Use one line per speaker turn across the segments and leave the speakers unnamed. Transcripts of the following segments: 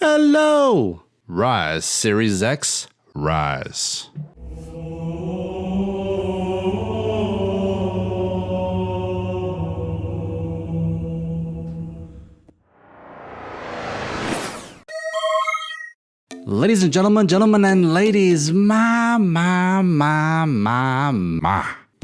Hello! Rise, Series X, rise. Ladies and gentlemen and ladies, I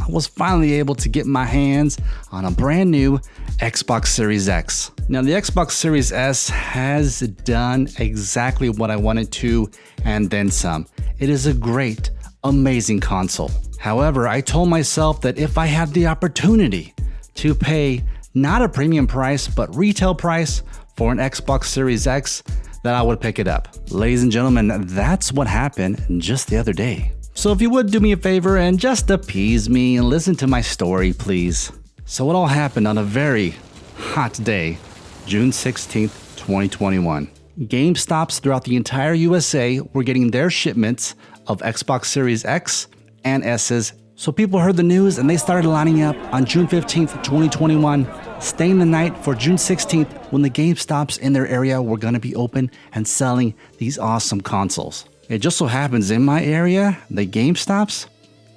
was finally able to get my hands on a brand new Xbox Series X. Now the Xbox Series S has done exactly what I wanted to and then some. It is a great, amazing console. However, I told myself that if I had the opportunity to pay not a premium price, but retail price for an Xbox Series X, that I would pick it up. Ladies and gentlemen, that's what happened just the other day. So if you would do me a favor and just appease me and listen to my story, please. So it all happened on a very hot day, June 16th, 2021. GameStops throughout the entire USA were getting their shipments of Xbox Series X and S's. So people heard the news and they started lining up on June 15th, 2021, staying the night for June 16th when the GameStops in their area were going to be open and selling these awesome consoles. It just so happens in my area, the GameStops,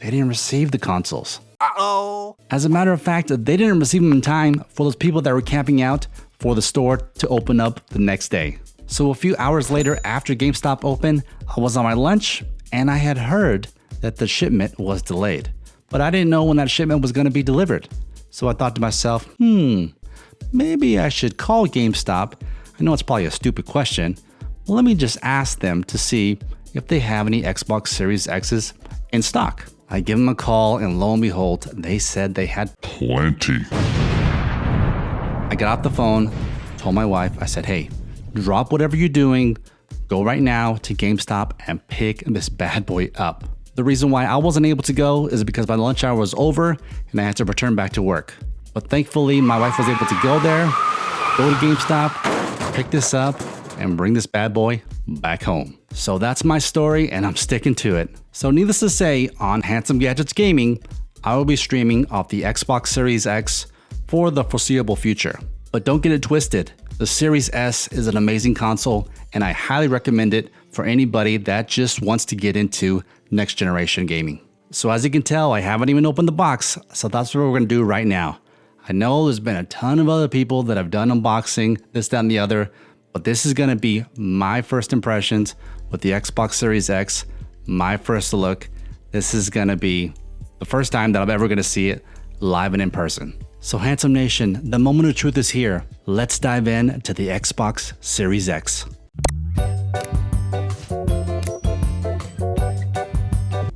they didn't receive the consoles. Uh-oh. As a matter of fact, they didn't receive them in time for those people that were camping out for the store to open up the next day. So a few hours later after GameStop opened, I was on my lunch and I had heard that the shipment was delayed. But I didn't know when that shipment was going to be delivered. So I thought to myself, maybe I should call GameStop. I know it's probably a stupid question, but let me just ask them to see if they have any Xbox Series X's in stock. I give them a call and lo and behold, they said they had
plenty.
I got off the phone, told my wife, I said, hey, drop whatever you're doing, go right now to GameStop and pick this bad boy up. The reason why I wasn't able to go is because my lunch hour was over and I had to return back to work. But thankfully, my wife was able to go there, go to GameStop, pick this up, and bring this bad boy back home. So that's my story and I'm sticking to it. So needless to say, on Handsome Gadgets Gaming, I will be streaming off the Xbox Series X for the foreseeable future. But don't get it twisted. The Series S is an amazing console and I highly recommend it for anybody that just wants to get into next generation gaming. So as you can tell, I haven't even opened the box, so that's what we're gonna do right now. I know there's been a ton of other people that have done unboxing, this, that, and the other, but this is gonna be my first impressions with the Xbox Series X, my first look. This is gonna be the first time that I'm ever gonna see it live and in person. So Handsome Nation, the moment of truth is here. Let's dive in to the Xbox Series X.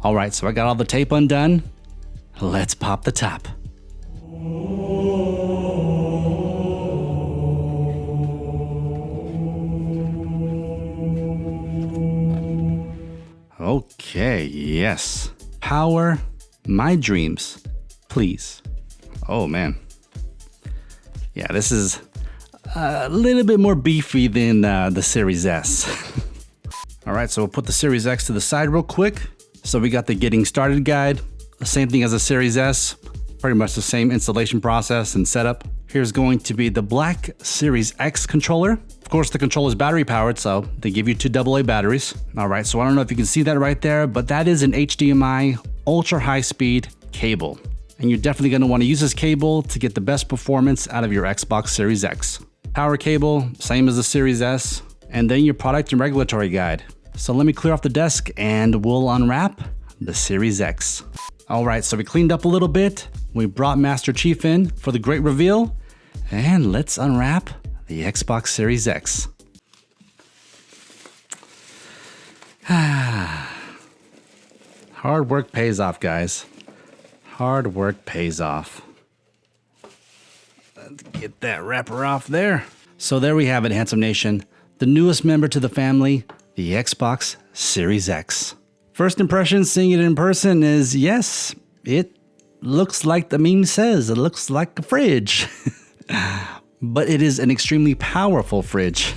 All right, so I got all the tape undone. Let's pop the top. Okay, yes. Power my dreams, please. Oh man. Yeah, this is a little bit more beefy than the Series S. All right, so we'll put the Series X to the side real quick. So we got the getting started guide, the same thing as the Series S, pretty much the same installation process and setup. Here's going to be the black Series X controller. Of course, the controller is battery powered, so they give you 2 AA batteries. All right, so I don't know if you can see that right there, but that is an HDMI ultra high speed cable. And you're definitely gonna wanna use this cable to get the best performance out of your Xbox Series X. Power cable, same as the Series S, and then your product and regulatory guide. So let me clear off the desk and we'll unwrap the Series X. All right, so we cleaned up a little bit. We brought Master Chief in for the great reveal. And let's unwrap the Xbox Series X. Hard work pays off, guys. Hard work pays off. Let's get that wrapper off there. So there we have it, Handsome Nation. The newest member to the family, the Xbox Series X. First impression seeing it in person is, yes, it looks like the meme says. It looks like a fridge. But it is an extremely powerful fridge.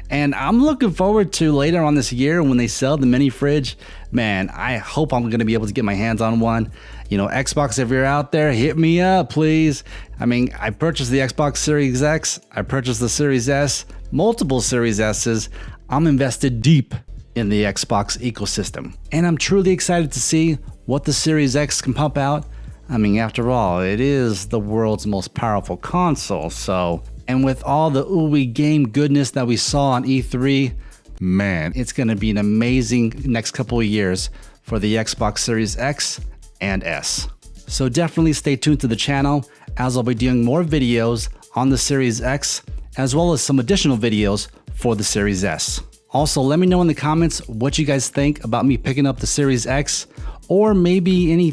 And I'm looking forward to later on this year when they sell the mini fridge. Man, I hope I'm going to be able to get my hands on one. You know, Xbox, if you're out there, hit me up, please. I mean, I purchased the Xbox Series X, I purchased the Series S, multiple Series S's. I'm invested deep in the Xbox ecosystem. And I'm truly excited to see what the Series X can pump out. I mean, after all, it is the world's most powerful console, so. And with all the ooey game goodness that we saw on E3, man, it's gonna be an amazing next couple of years for the Xbox Series X and S. So definitely stay tuned to the channel, as I'll be doing more videos on the Series X, as well as some additional videos for the Series S. Also, let me know in the comments what you guys think about me picking up the Series X, or maybe any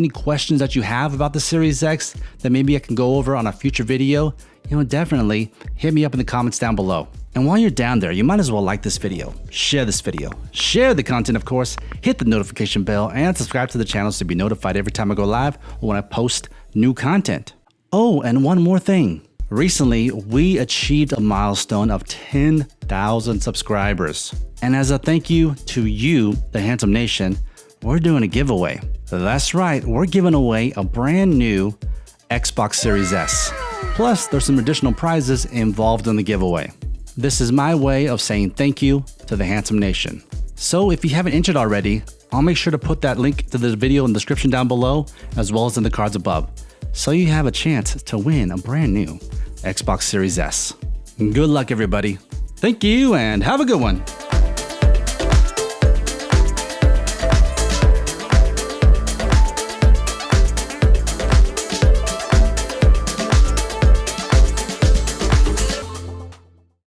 questions that you have about the Series X that maybe I can go over on a future video. You know, definitely hit me up in the comments down below. And while you're down there, you might as well like this video, share this video, share the content, of course, hit the notification bell, and subscribe to the channel to be notified every time I go live or when I post new content. Oh, and one more thing. Recently, we achieved a milestone of 10,000 subscribers. And as a thank you to you, the Handsome Nation, we're doing a giveaway. That's right, we're giving away a brand new Xbox Series S. Plus, there's some additional prizes involved in the giveaway. This is my way of saying thank you to the Handsome Nation. So if you haven't entered already, I'll make sure to put that link to the video in the description down below, as well as in the cards above, so you have a chance to win a brand new Xbox Series S. Good luck, everybody. Thank you, and have a good one.